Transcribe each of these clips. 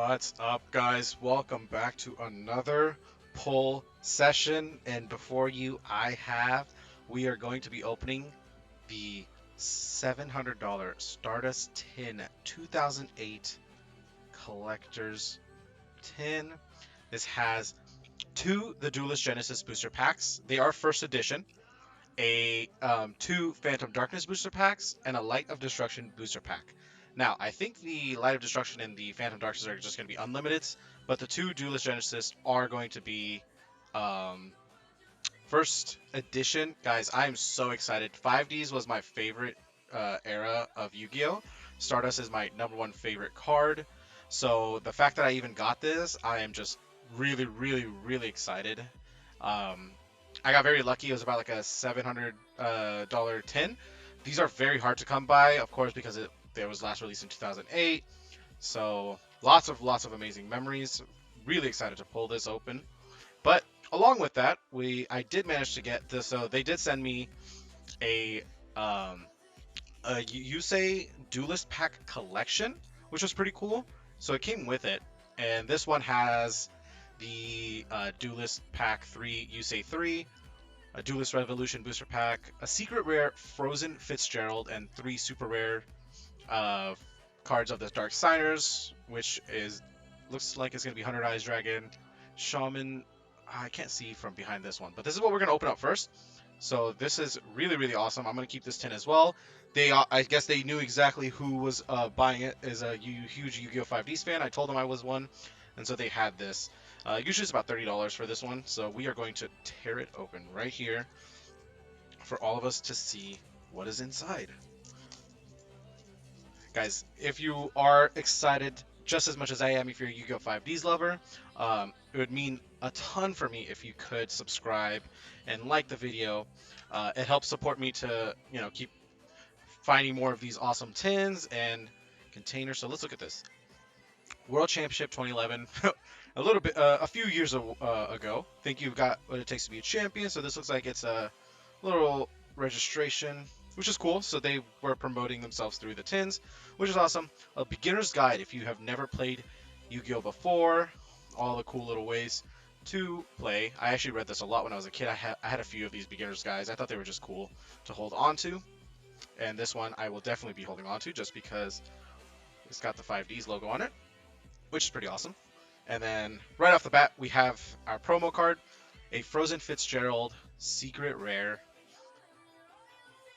What's up, guys? Welcome back to another pull session. And before you, we are going to be opening the $700 Stardust Tin 2008 Collector's Tin. This has two The Duelist Genesis booster packs. They are first edition. Two Phantom Darkness booster packs and a Light of Destruction booster pack. Now, I think the Light of Destruction and the Phantom Darkness are just going to be unlimited, but the two Duelist Genesis are going to be um, first edition. Guys, I am so excited. 5Ds was my favorite era of Yu-Gi-Oh! Stardust is my number one favorite card. So the fact that I even got this, I am just really, really, really excited. Um, I got very lucky. It was about like a $700 tin. These are very hard to come by, of course, because it was last released in 2008. So lots of amazing memories. Really excited to pull this open. But along with that, I did manage to get this. So they did send me a um, Yusei Duelist Pack collection, which was pretty cool. So it came with it, and this one has the Duelist Pack 3 Yusei 3, a Duelist Revolution booster pack, a secret rare Frozen Fitzgerald, and three super rare uh, cards of the Dark Signers, which is looks like it's gonna be 100 Eyes Dragon, Shaman. I can't see from behind this one, but this is what we're gonna open up first. So this is really really awesome. I'm gonna keep this tin as well. I guess they knew exactly who was buying it as a huge Yu-Gi-Oh 5Ds fan. I told them I was one, and so they had this. Usually it's about $30 for this one, so we are going to tear it open right here for all of us to see what is inside. Guys, if you are excited just as much as I am, if you're a Yu-Gi-Oh 5Ds lover, it would mean a ton for me if you could subscribe and like the video. It helps support me to, keep finding more of these awesome tins and containers. So let's look at this. World Championship 2011, a few years ago. Think you've got what it takes to be a champion. So this looks like it's a little registration, which is cool. So they were promoting themselves through the tins, which is awesome. A beginner's guide if you have never played Yu-Gi-Oh before. All the cool little ways to play. I actually read this a lot when I was a kid. I had a few of these beginner's guides. I thought they were just cool to hold on to. And this one I will definitely be holding on to just because it's got the 5Ds logo on it, which is pretty awesome. And then right off the bat, we have our promo card, a Frozen Fitzgerald secret rare.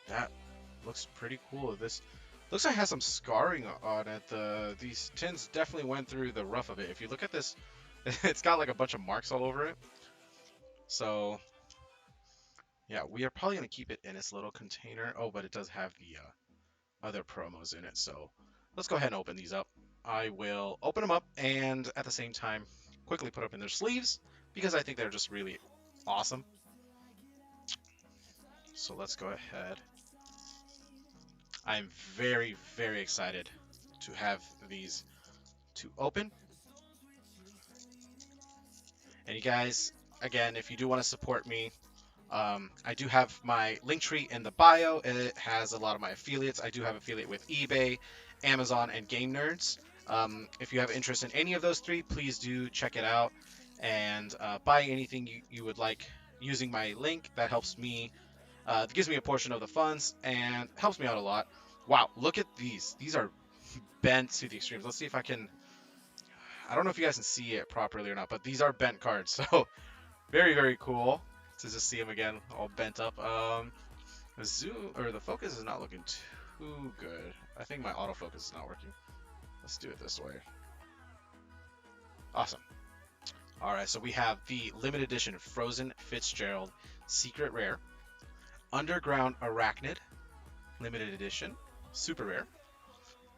That looks pretty cool. This looks like it has some scarring on it. These tins definitely went through the rough of it. If you look at this, it's got like a bunch of marks all over it. So yeah, we are probably gonna keep it in its little container. Oh, but it does have the other promos in it. So let's go ahead and open these up. I will open them up and at the same time quickly put up in their sleeves because I think they're just really awesome. So let's go ahead. I'm very, very excited to have these to open. And you guys, again, if you do want to support me, I do have my link tree in the bio. It has a lot of my affiliates. I do have affiliate with eBay, Amazon, and Game Nerds. If you have interest in any of those three, please do check it out and buy anything you would like using my link. That helps me, gives me a portion of the funds and helps me out a lot. Wow, look at these. These are bent to the extremes. Let's see if I can. I don't know if you guys can see it properly or not, but these are bent cards. So very, very cool to just see them again, all bent up. The zoom or the focus is not looking too good. I think my autofocus is not working. Let's do it this way. Awesome. All right, so we have the limited edition Frozen Fitzgerald Secret Rare, Underground Arachnid limited edition, super rare,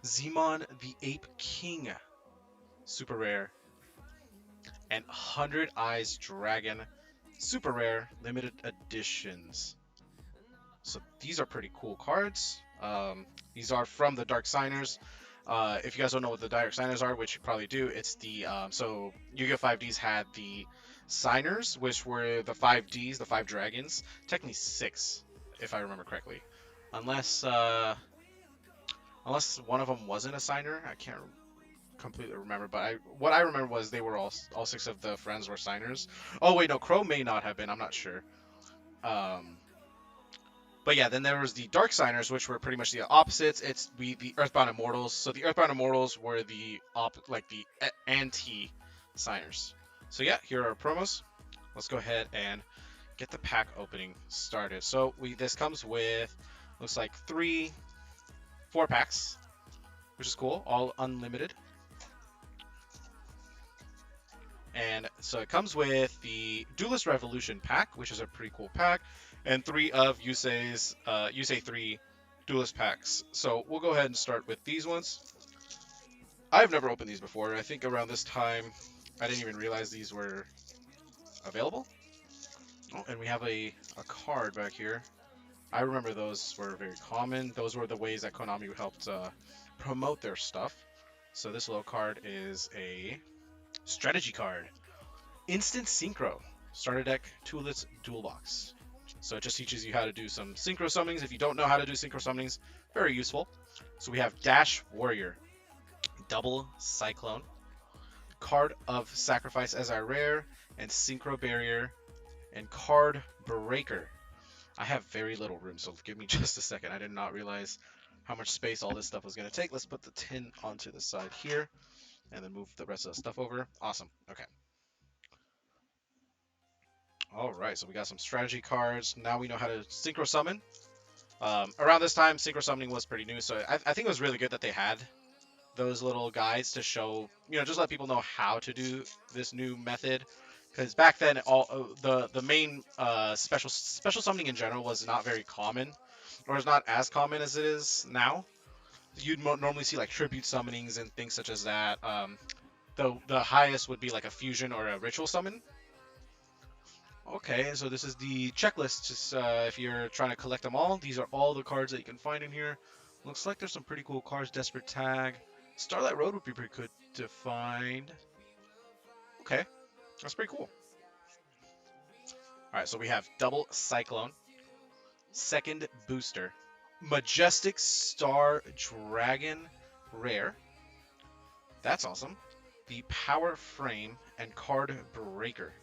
Zemon the Ape King, super rare, and 100 Eyes Dragon, super rare limited editions. So these are pretty cool cards. These are from the Dark Signers. If you guys don't know what the Dark Signers are, which you probably do, it's the so Yu-Gi-Oh 5Ds had the Signers, which were the 5Ds, the 5 dragons. Technically 6, if I remember correctly, unless unless one of them wasn't a Signer. I can't. completely remember, but what I remember was they were all six of the friends were signers. Oh wait, no, Crow may not have been. I'm not sure. Um, but yeah, then there was the Dark Signers, which were pretty much the opposites. It's we the Earthbound Immortals. So the Earthbound Immortals were the like the anti signers. So yeah, here are our promos. Let's go ahead and get the pack opening started. So this comes with looks like 4 packs, which is cool, all unlimited. And so it comes with the Duelist Revolution pack, which is a pretty cool pack, and 3 Duelist packs. So we'll go ahead and start with these ones. I've never opened these before. I think around this time, I didn't even realize these were available. Oh, and we have a card back here. I remember those were very common. Those were the ways that Konami helped promote their stuff. So this little card is a strategy card. Instant Synchro. Starter deck, Toolet's Dual Box. So it just teaches you how to do some synchro summonings. If you don't know how to do synchro summonings, very useful. So we have Dash Warrior, Double Cyclone, Card of Sacrifice as our rare, and Synchro Barrier, and Card Breaker. I have very little room, so give me just a second. I did not realize how much space all this stuff was going to take. Let's put the tin onto the side here, and then move the rest of the stuff over. Awesome. Okay. All right, so we got some strategy cards. Now we know how to synchro summon. Around this time, synchro summoning was pretty new, so I think it was really good that they had those little guides to show, just let people know how to do this new method. Because back then, all the main special summoning in general was not very common, or is not as common as it is now. You'd normally see like tribute summonings and things such as that. The highest would be like a fusion or a ritual summon. Okay, so this is the checklist. Just if you're trying to collect them all, these are all the cards that you can find in here. Looks like there's some pretty cool cards. Desperate Tag, Starlight Road would be pretty good to find. Okay, that's pretty cool. All right, so we have Double Cyclone, Second Booster, Majestic Star Dragon Rare. That's awesome. The Power Frame and Card Breaker.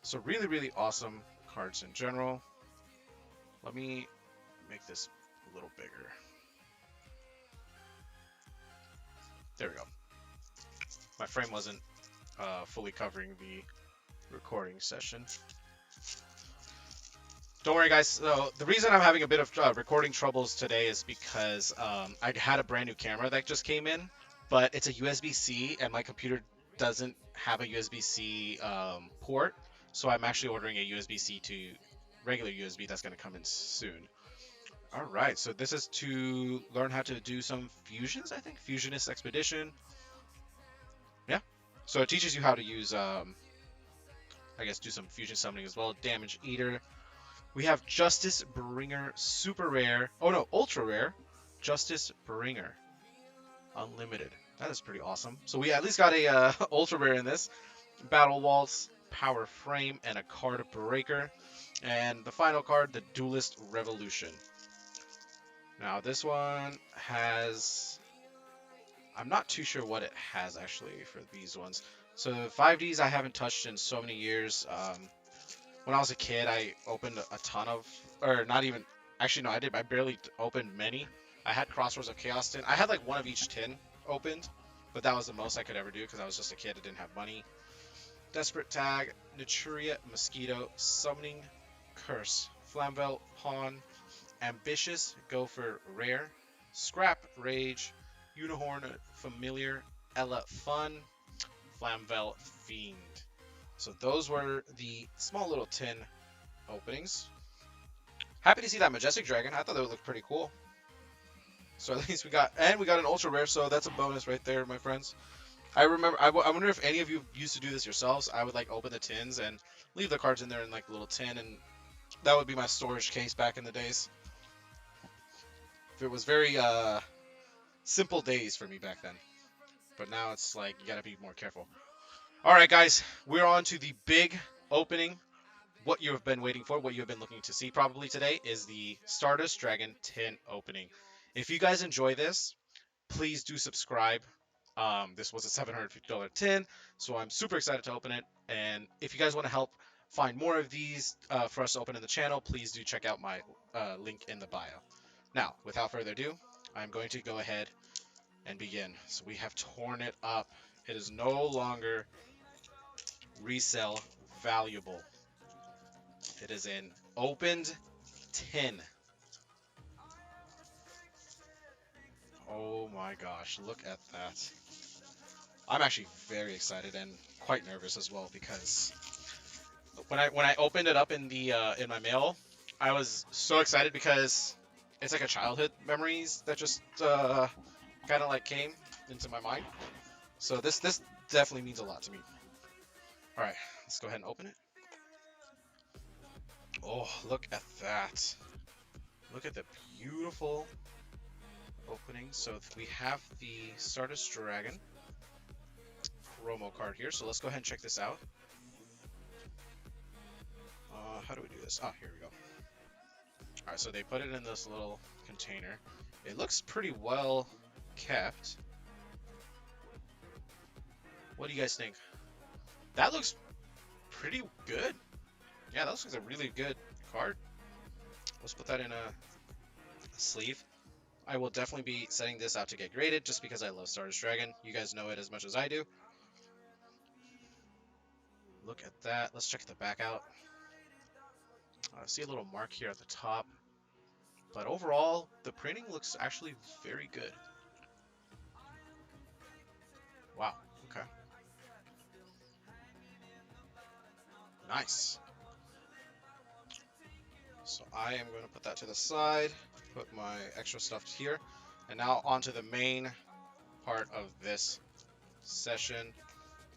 So really, really awesome cards in general. Let me make this a little bigger. There we go. My frame wasn't fully covering the recording session. Don't worry, guys. So the reason I'm having a bit of recording troubles today is because I had a brand new camera that just came in, but it's a USB-C, and my computer doesn't have a USB-C port, so I'm actually ordering a USB-C to regular USB that's going to come in soon. All right, so this is to learn how to do some fusions, I think. Fusionist Expedition. Yeah. So it teaches you how to use, I guess, do some fusion summoning as well. Damage Eater. We have Justice Bringer Super Rare. Oh no, Ultra Rare. Justice Bringer. Unlimited. That is pretty awesome. So we at least got a Ultra Rare in this. Battle Waltz, Power Frame, and a Card Breaker. And the final card, the Duelist Revolution. Now this one has... I'm not too sure what it has actually for these ones. So 5Ds I haven't touched in so many years. When I was a kid, I opened a ton of, or not even, actually no, I did. I barely opened many. I had Crossroads of Chaos tin. I had like one of each tin opened, but that was the most I could ever do because I was just a kid. I didn't have money. Desperate Tag, Naturia Mosquito, Summoning Curse, Flamvel Pawn, Ambitious Gopher Rare, Scrap Rage, Unihorn Familiar, Ella Fun, Flamvel Fiend. So those were the small little tin openings. Happy to see that Majestic Dragon. I thought that would look pretty cool. So at least we got an ultra rare, so that's a bonus right there, my friends. I remember, I wonder if any of you used to do this yourselves. I would like open the tins and leave the cards in there in like a little tin, and that would be my storage case back in the days. It was very simple days for me back then. But now it's like you gotta be more careful. All right, guys, we're on to the big opening. What you have been waiting for, what you have been looking to see probably today, is the Stardust Dragon tin opening. If you guys enjoy this, please do subscribe. This was a $750 tin, so I'm super excited to open it. And if you guys want to help find more of these for us to open in the channel, please do check out my link in the bio. Now, without further ado, I'm going to go ahead and begin. So we have torn it up. It is no longer resale valuable. It is an opened tin. Oh my gosh, look at that. I'm actually very excited and quite nervous as well because when I opened it up in my mail, I was so excited because it's like a childhood memories that just kind of like came into my mind. So this definitely means a lot to me. All right, let's go ahead and open it. Oh, look at that. Look at the beautiful opening. So we have the Stardust Dragon promo card here. So let's go ahead and check this out. How do we do this? Oh, here we go. All right, so they put it in this little container. It looks pretty well kept. What do you guys think? That looks pretty good. Yeah, that looks like a really good card. Let's put that in a sleeve. I will definitely be setting this out to get graded just because I love Stardust Dragon. You guys know it as much as I do. Look at that. Let's check the back out. I see a little mark here at the top. But overall, the printing looks actually very good. Wow. Okay. Nice. So I am going to put that to the side, put my extra stuff here, and now onto the main part of this session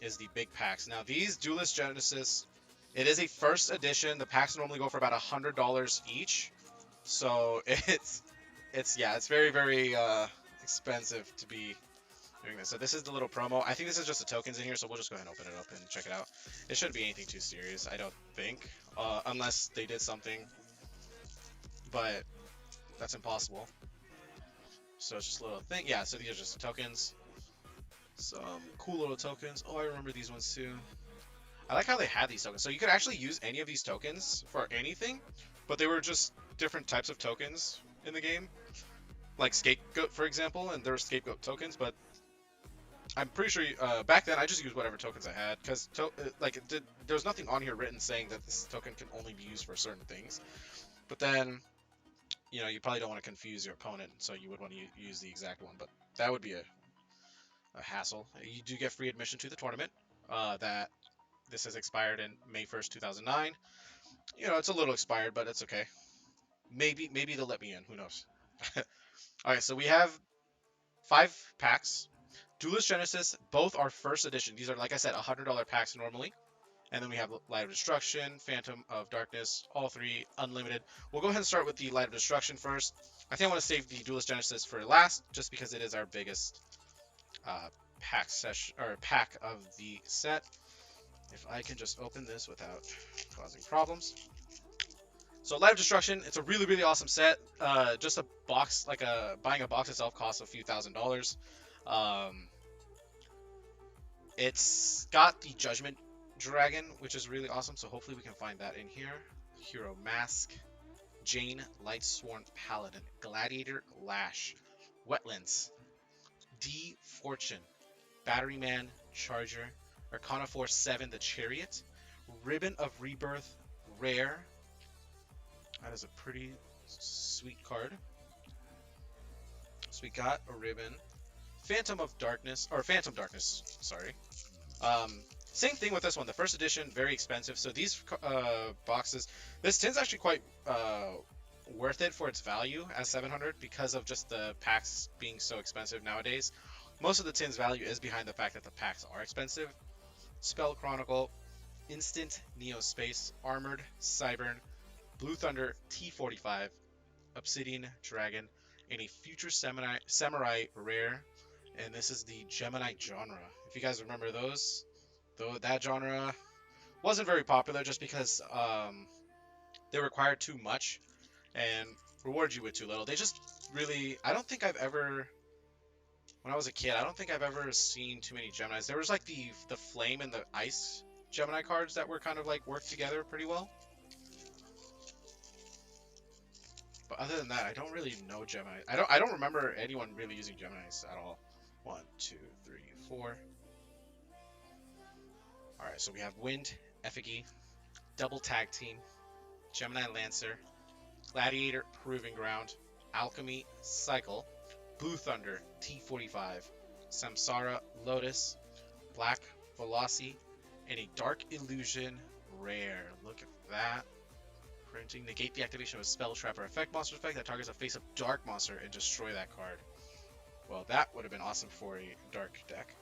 is the big packs. Now these Duelist Genesis, it is a first edition. The packs normally go for about $100 each, so it's very expensive to be doing this. So this is the little promo. I think this is just the tokens in here, so we'll just go ahead and open it up and check it out. It shouldn't be anything too serious, I don't think, unless they did something, but that's impossible. So it's just a little thing. Yeah, so these are just the tokens. Some cool little tokens. Oh, I remember these ones too. I like how they had these tokens. So you could actually use any of these tokens for anything, but they were just different types of tokens in the game. Like Scapegoat, for example, and there were Scapegoat tokens, but I'm pretty sure back then I just used whatever tokens I had, because there was nothing on here written saying that this token can only be used for certain things. But then, you probably don't want to confuse your opponent, so you would want to use the exact one, but that would be a hassle. You do get free admission to the tournament. That this has expired in May 1st, 2009. It's a little expired, but it's okay. Maybe they'll let me in. Who knows? All right, so we have 5 packs. Duelist Genesis, both are first edition. These are, like I said, $100 packs normally. And then we have Light of Destruction, Phantom of Darkness, all 3 unlimited. We'll go ahead and start with the Light of Destruction first. I think I want to save the Duelist Genesis for last, just because it is our biggest pack of the set. If I can just open this without causing problems. So Light of Destruction, it's a really awesome set. Just a box, buying a box itself costs a few $1,000s. It's got the Judgment Dragon, which is really awesome. So hopefully we can find that in here. Hero Mask, Jane, Lightsworn Paladin, Gladiator Lash, Wetlands, D Fortune, Batteryman Charger, Arcana Force 7 the Chariot, Ribbon of Rebirth Rare. That is a pretty sweet card. So we got a ribbon. Phantom Darkness, sorry. Same thing with this one. The first edition, very expensive. So these boxes, this tin's actually quite worth it for its value as 700 because of just the packs being so expensive nowadays. Most of the tin's value is behind the fact that the packs are expensive. Spell Chronicle, Instant Neo Space, Armored Cybern, Blue Thunder T45, Obsidian Dragon, and a Future Samurai Rare. And this is the Gemini genre. If you guys remember those, though that genre wasn't very popular just because they required too much and rewarded you with too little. They just really, I don't think I've ever when I was a kid, I don't think I've ever seen too many Geminis. There was like the Flame and the Ice Gemini cards that were kind of like worked together pretty well. But other than that, I don't really know Gemini. I don't remember anyone really using Geminis at all. One, two, three, four. All right, so we have Wind, Effigy, Double Tag Team, Gemini Lancer, Gladiator, Proving Ground, Alchemy, Cycle, Blue Thunder, T45, Samsara, Lotus, Black, Velocity, and a Dark Illusion rare. Look at that. Printing. Negate the activation of a spell, trap, or effect monster effect that targets a face of dark monster and destroy that card. Well, that would have been awesome for a dark deck.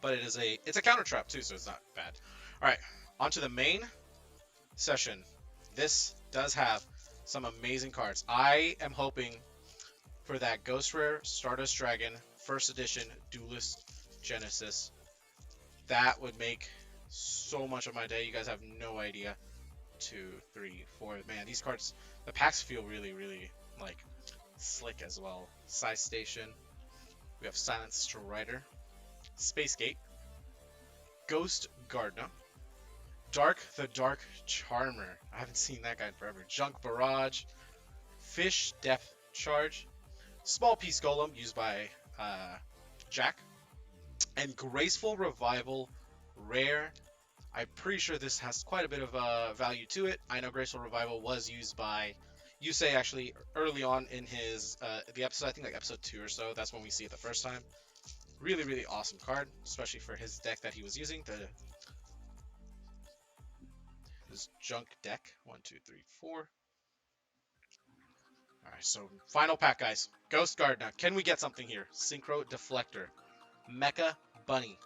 But it's a counter trap too, so it's not bad. Alright, on to the main session. This does have some amazing cards. I am hoping for that Ghost Rare Stardust Dragon First Edition Duelist Genesis. That would make so much of my day. You guys have no idea. 2, 3, 4. Man, these cards, the packs feel really, really like slick as well. Size Station. We have Silent Strider, Space Gate, Ghost Gardener, Dark the Dark Charmer. I haven't seen that guy in forever. Junk Barrage, Fish Depth Charge, Small Piece Golem used by Jack, and Graceful Revival rare. I'm pretty sure this has quite a bit of value to it. I know Graceful Revival was used by Yusei actually early on in his the episode, I think like episode 2 or so. That's when we see it the first time. Really, really awesome card, especially for his deck that he was using. His junk deck. 1, 2, 3, 4. Alright, so final pack, guys. Ghost Gardener. Can we get something here? Synchro Deflector. Mecha Bunny.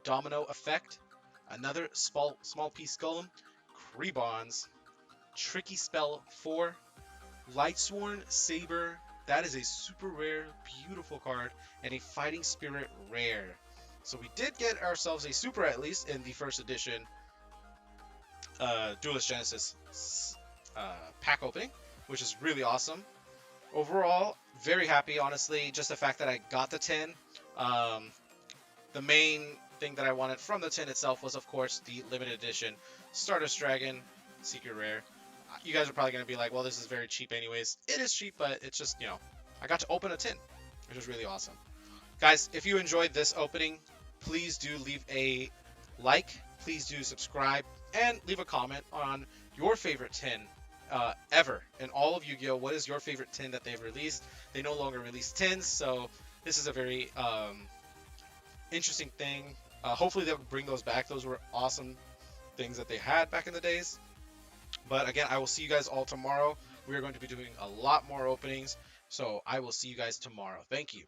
Domino Effect. Another small piece golem. Krebons. Tricky Spell 4. Lightsworn Saber. That is a super rare, beautiful card. And a Fighting Spirit rare. So we did get ourselves a super at least in the first edition Duelist Genesis pack opening, which is really awesome. Overall, very happy, honestly. Just the fact that I got the tin. The main thing that I wanted from the tin itself was, of course, the limited edition Stardust Dragon Secret Rare. You guys are probably going to be like, well, this is very cheap anyways. It is cheap, but it's just, you know, I got to open a tin, which is really awesome. Guys, if you enjoyed this opening, please do leave a like, please do subscribe, and leave a comment on your favorite tin ever in all of Yu-Gi-Oh! What is your favorite tin that they've released? They no longer release tins, so this is a very interesting thing. Hopefully they'll bring those back. Those were awesome things that they had back in the days. But again, I will see you guys all tomorrow. We are going to be doing a lot more openings, so I will see you guys tomorrow. Thank you.